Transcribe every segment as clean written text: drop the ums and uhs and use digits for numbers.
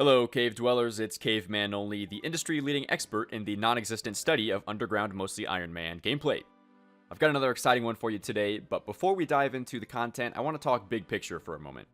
Hello, cave dwellers. It's Caveman Only, the industry-leading expert in the non-existent study of underground, mostly Ironman gameplay. I've got another exciting one for you today, but before we dive into the content, I want to talk big picture for a moment.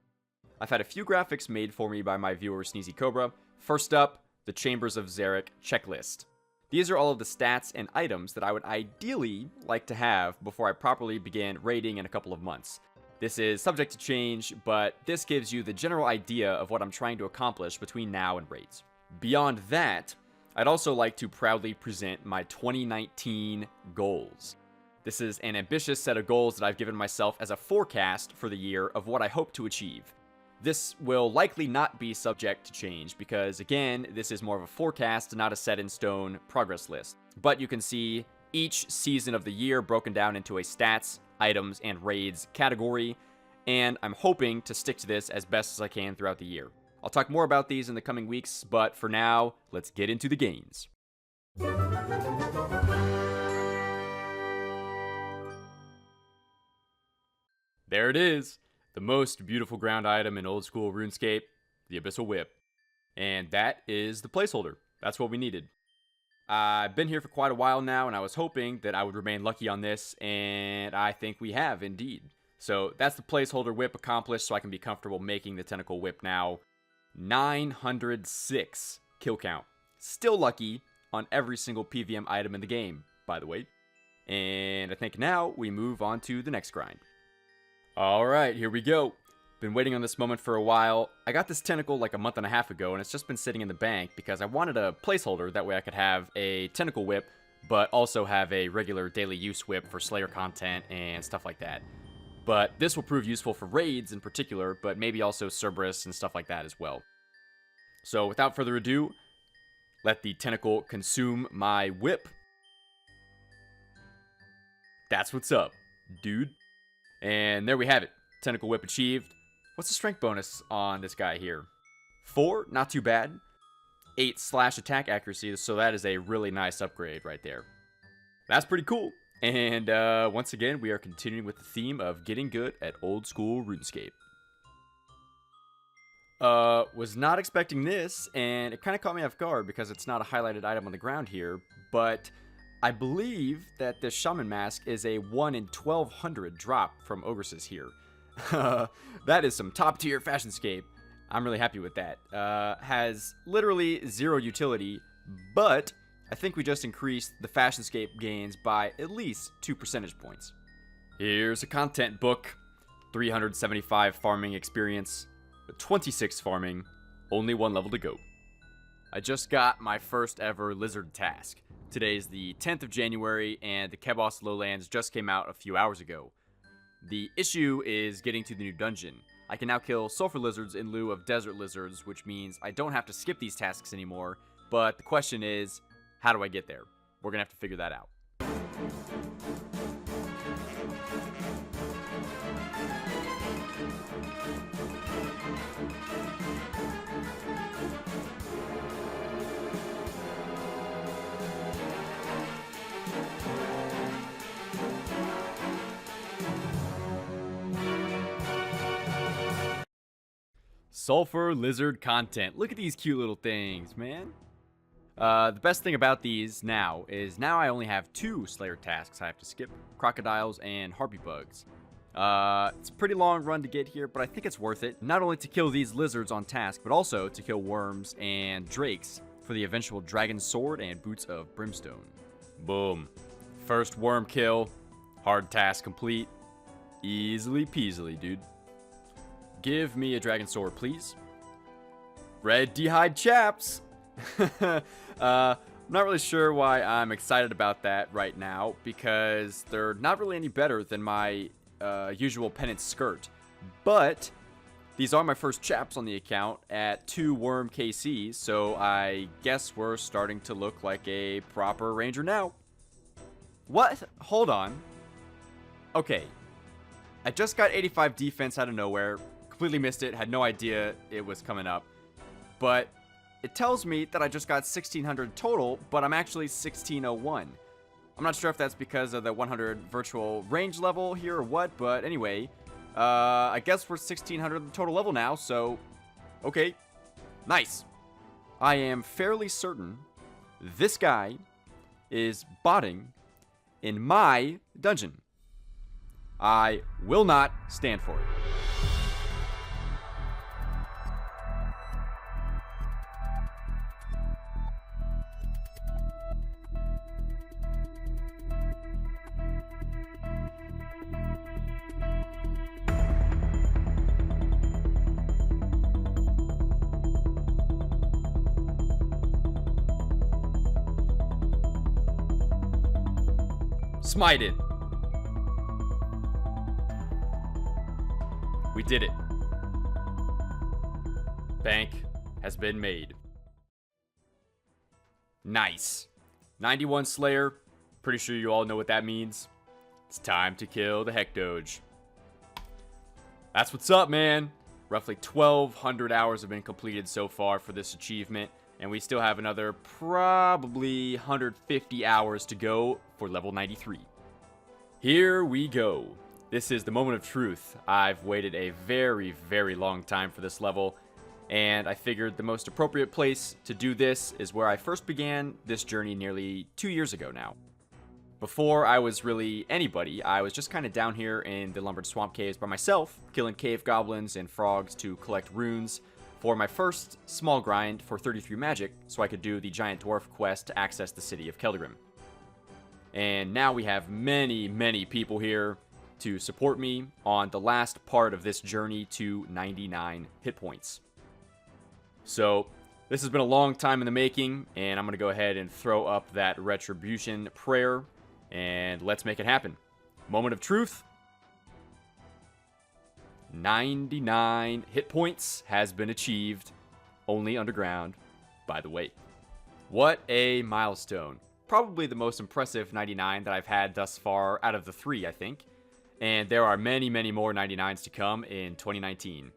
I've had a few graphics made for me by my viewer Sneezy Cobra. First up, the Chambers of Xeric checklist. These are all of the stats and items that I would ideally like to have before I properly begin raiding in a couple of months. This is subject to change, but this gives you the general idea of what I'm trying to accomplish between now and raids. Beyond that, I'd also like to proudly present my 2019 goals. This is an ambitious set of goals that I've given myself as a forecast for the year of what I hope to achieve. This will likely not be subject to change because, again, this is more of a forecast, not a set-in-stone progress list. But you can see each season of the year broken down into a stats, items, and raids category, and I'm hoping to stick to this as best as I can throughout the year. I'll talk more about these in the coming weeks, but for now, let's get into the gains. There it is, the most beautiful ground item in old school RuneScape, the Abyssal Whip. And that is the placeholder. That's what we needed. I've been here for quite a while now, and I was hoping that I would remain lucky on this, and I think we have, indeed. So that's the placeholder whip accomplished, so I can be comfortable making the tentacle whip now. 906 kill count. Still lucky on every single PVM item in the game, by the way. And I think now we move on to the next grind. Alright, here we go. Been waiting on this moment for a while. I got this tentacle like a month and a half ago, and it's just been sitting in the bank because I wanted a placeholder. That way I could have a tentacle whip, but also have a regular daily use whip for Slayer content and stuff like that. But this will prove useful for raids in particular, but maybe also Cerberus and stuff like that as well. So without further ado, let the tentacle consume my whip. That's what's up, dude. And there we have it. Tentacle whip achieved. What's the strength bonus on this guy here? 4, not too bad. 8 slash attack accuracy, so that is a really nice upgrade right there. That's pretty cool. And once again, we are continuing with the theme of getting good at old school RuneScape. Was not expecting this, and it kind of caught me off guard because it's not a highlighted item on the ground here, but I believe that this Shaman Mask is a 1 in 1200 drop from Ogresses here. That is some top tier Fashionscape. I'm really happy with that. Has literally 0 utility, but I think we just increased the Fashionscape gains by at least 2 percentage points. Here's a content book. 375 farming experience, 26 farming, only 1 level to go. I just got my first ever lizard task. Today's the 10th of January, and the Kebos Lowlands just came out a few hours ago. The issue is getting to the new dungeon. I can now kill sulfur lizards in lieu of desert lizards, which means I don't have to skip these tasks anymore, but the question is, how do I get there? We're gonna have to figure that out. Sulfur lizard content. Look at these cute little things, man. The best thing about these now is now I only have 2 Slayer tasks I have to skip. Crocodiles and Harpy Bugs. It's a pretty long run to get here, but I think it's worth it. Not only to kill these lizards on task, but also to kill worms and drakes for the eventual Dragon Sword and Boots of Brimstone. Boom. First worm kill. Hard task complete. Easily peasily, dude. Give me a Dragon Sword, please. Red D'hide Chaps! I'm not really sure why I'm excited about that right now, because they're not really any better than my usual Penance Skirt. But these are my first chaps on the account at 2 worm KCs, so I guess we're starting to look like a proper ranger now. What? Hold on. Okay. I just got 85 defense out of nowhere. Completely missed it, had no idea it was coming up. But it tells me that I just got 1600 total, but I'm actually 1601. I'm not sure if that's because of the 100 virtual range level here or what, but anyway, I guess we're 1600 total level now, so okay. Nice. I am fairly certain this guy is botting in my dungeon. I will not stand for it. Smited. We did it. Bank has been made. Nice. 91 Slayer. Pretty sure you all know what that means. It's time to kill the Heck Doge. That's what's up, man. Roughly 1,200 hours have been completed so far for this achievement, and we still have another probably 150 hours to go for level 93. Here we go. This is the moment of truth. I've waited a very, very long time for this level, and I figured the most appropriate place to do this is where I first began this journey nearly 2 years ago now. Before I was really anybody, I was just kind of down here in the Lumbered Swamp Caves by myself, killing cave goblins and frogs to collect runes for my first small grind for 33 magic, so I could do the Giant Dwarf quest to access the city of Keldrim. And now we have many, many people here to support me on the last part of this journey to 99 hit points. So this has been a long time in the making, and I'm going to go ahead and throw up that retribution prayer, and let's make it happen. Moment of truth. 99 hit points has been achieved, only underground, by the way. What a milestone. Probably the most impressive 99 that I've had thus far out of the 3, I think. And there are many, many more 99s to come in 2019.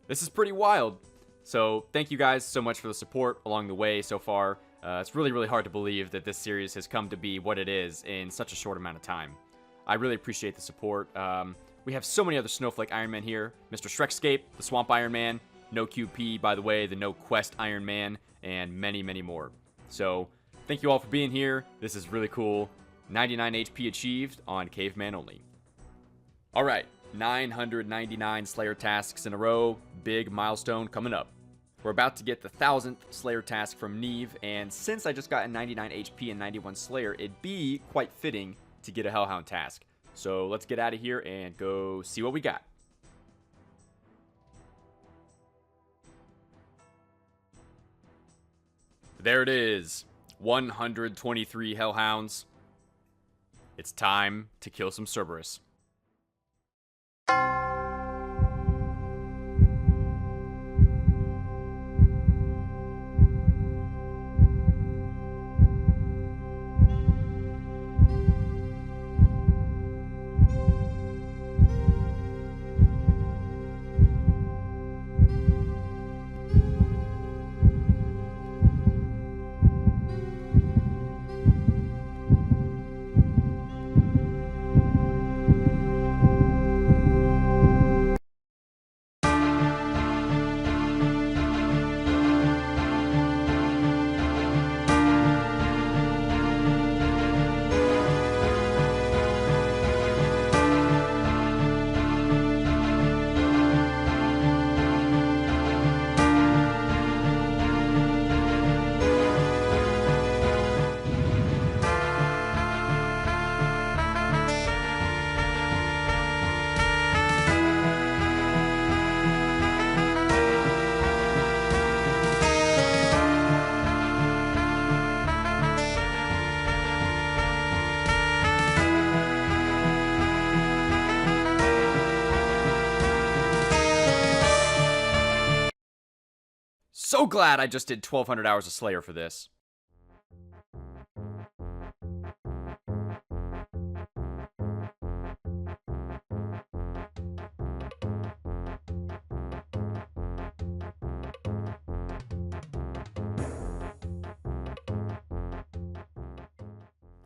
This is pretty wild. So thank you guys so much for the support along the way so far. It's really, really hard to believe that this series has come to be what it is in such a short amount of time. I really appreciate the support. We have so many other Snowflake Ironmen here. Mr. Shrekscape, the Swamp Ironman, No QP, by the way, the No Quest Ironman, and many, many more. So thank you all for being here. This is really cool. 99 HP achieved on Caveman only. Alright, 999 Slayer tasks in a row. Big milestone coming up. We're about to get the 1000th Slayer task from Neve, and since I just got a 99 HP and 91 Slayer, it'd be quite fitting to get a Hellhound task. So let's get out of here and go see what we got. There it is. 123 Hellhounds. It's time to kill some Cerberus. So glad I just did 1,200 hours of Slayer for this.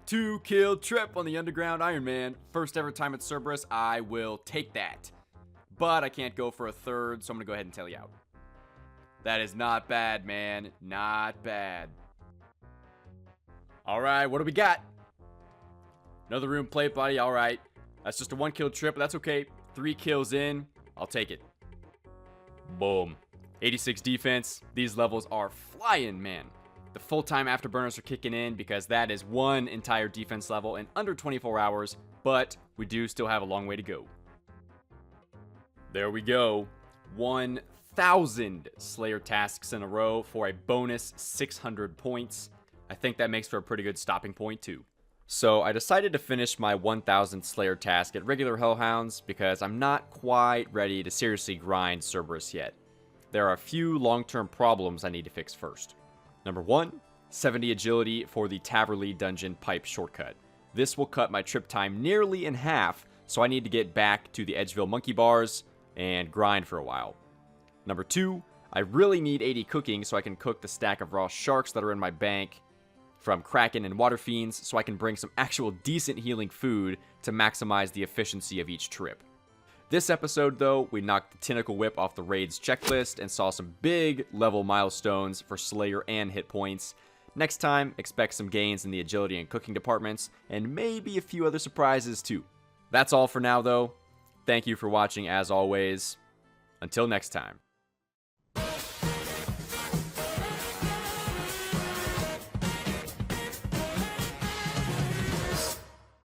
Two kill trip on the Underground Ironman. First ever time at Cerberus, I will take that. But I can't go for a third, so I'm going to go ahead and tell you out. That is not bad, man. Not bad. All right, what do we got? Another room plate, buddy. All right. That's just a 1-kill trip, but that's okay. 3 kills in. I'll take it. Boom. 86 defense. These levels are flying, man. The full-time afterburners are kicking in because that is 1 entire defense level in under 24 hours, but we do still have a long way to go. There we go. 1,000 Slayer tasks in a row for a bonus 600 points. I think that makes for a pretty good stopping point too. So I decided to finish my 1,000 Slayer task at regular Hellhounds because I'm not quite ready to seriously grind Cerberus yet. There are a few long-term problems I need to fix first. Number 1, 70 agility for the Taverley Dungeon Pipe shortcut. This will cut my trip time nearly in half, so I need to get back to the Edgeville Monkey Bars and grind for a while. Number 2, I really need 80 cooking so I can cook the stack of raw sharks that are in my bank from Kraken and Water Fiends so I can bring some actual decent healing food to maximize the efficiency of each trip. This episode, though, we knocked the Tentacle Whip off the raid's checklist and saw some big level milestones for Slayer and hit points. Next time, expect some gains in the agility and cooking departments, and maybe a few other surprises too. That's all for now, though. Thank you for watching as always. Until next time.